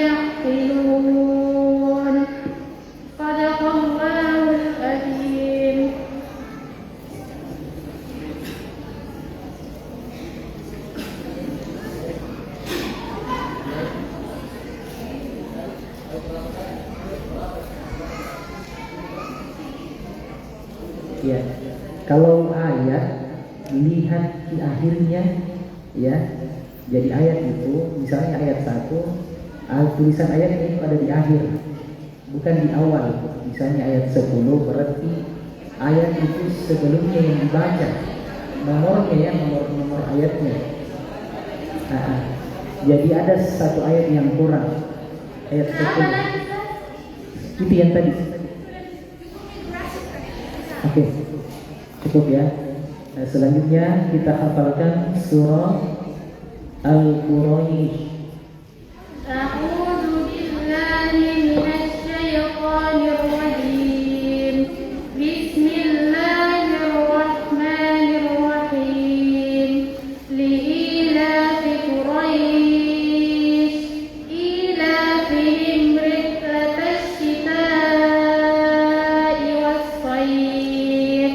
يعقلون صدق الله العظيم. Ya, kalau ayat lihat di akhirnya, ya. Jadi ayat itu, misalnya ayat 1, tulisan ayatnya itu ada di akhir, bukan di awal. Misalnya ayat 10, berarti ayat itu sebelumnya yang dibaca, nomornya ya, nomor ayatnya. Jadi ada satu ayat yang kurang, ayat 10. Itu yang tadi. Oke, cukup ya. Nah, selanjutnya kita hafalkan surah Al-Quraish. A'udzu billahi minasy syaithanir rajim. Bismillahirrahmanirrahim. Li'ilafi Quraisy ilafihim rihlatash shitaa'i was-sayf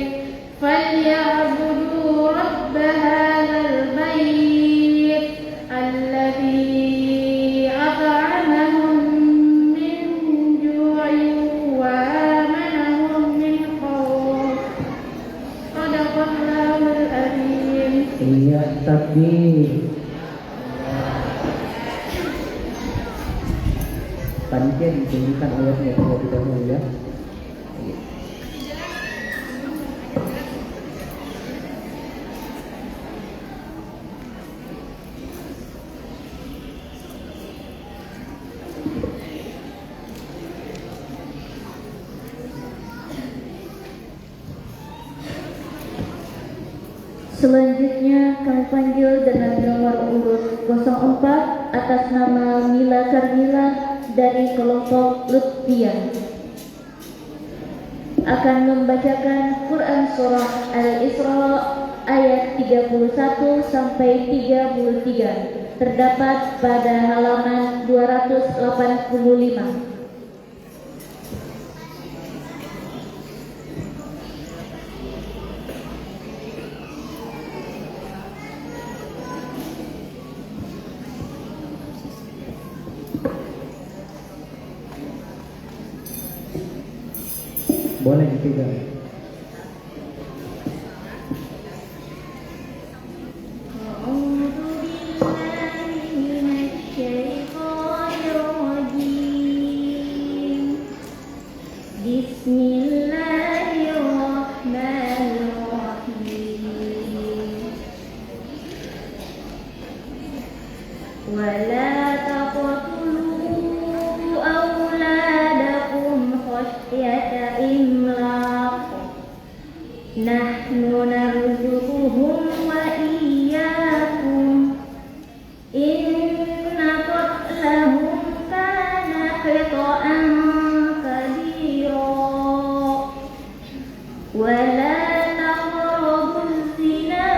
falyabudu rabb hadzal bait alladzi at'amahum min ju'in wa amanahum min khawf. Shadaqallahul azim. Iya, takbir. Panitia ditunjukkan ayatnya terlebih dahulu ya. Selanjutnya kami panggil dengan nomor urut 04 atas nama Mila Karmila dari kelompok Lutfiah akan membacakan Quran Surah Al-Isra ayat 31 sampai 33 terdapat pada halaman 285. Boleh dipegang. A'udzu billahi minasy syaithanir rajim. Bismillahirrahmanirrahim. Wala taqtulu auladakum khasyata imlaq. Nahnu narzuquhum wa iyyakum. Inna qatlahum kana khata'an kabira. Wala taqrabuz zina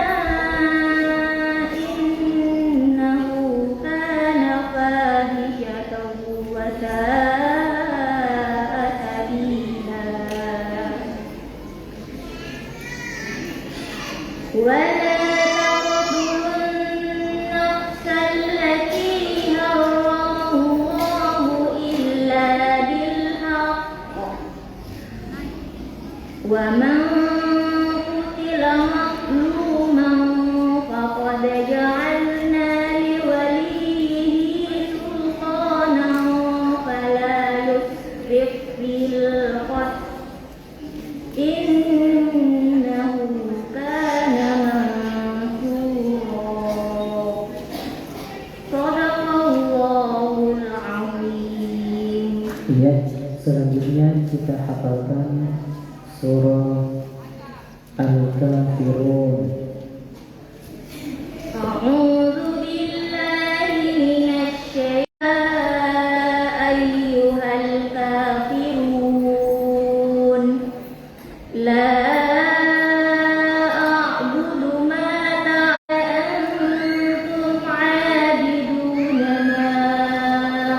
innahu kana fahishatan wa sa'a sabila. Ya, selanjutnya kita hafalkan surah Al-Kafirun. A'udzu billahi minasy syaithanir ayyuhal kafirun la a'budu ma ta'budu antum 'abiduna ma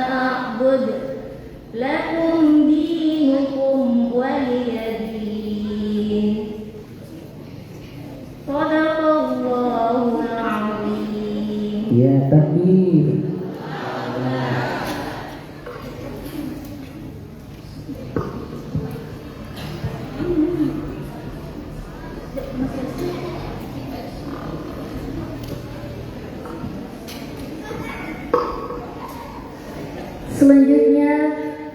a'budu lakum dinukum waliyadin. Shadaqallahul azim. Ya, takbir. Selanjutnya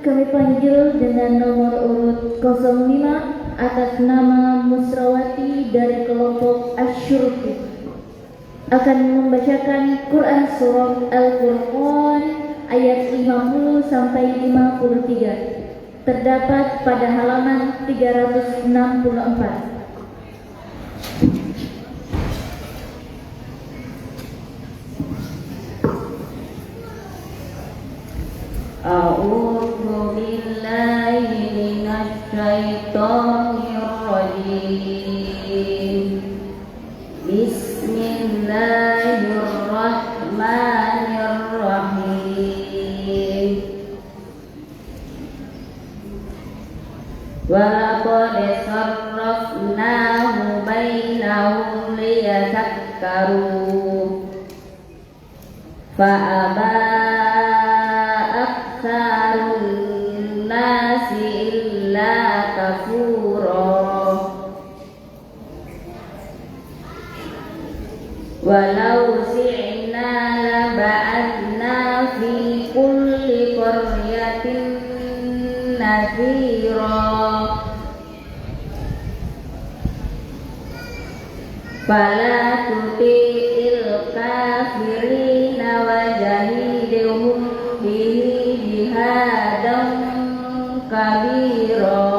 kami panggil dengan nomor urut 05 atas nama Musrawati dari kelompok Asyurti akan membacakan Quran Surah Al-Furqan ayat 50 sampai 53 terdapat pada halaman 364. A'udzu billahi minasy syaithanir rajim. Bismillahirrahmanirrahim. Wa laqad sarrafnahu bainahum liyadhakkaru fa aksarun nasi illa kafura. Walau syi'na laba'atna fi kulli qaryatin nadhira fala tuti'il kafirina wajahidhum bihi jihadan kabira.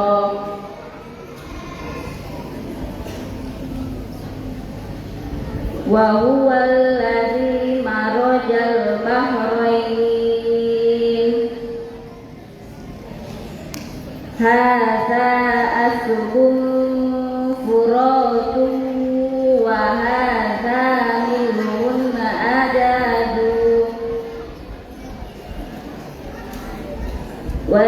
Wa huwa alladhi marajal bahrain hadza asbun furatun wa hadza milhun adadu wa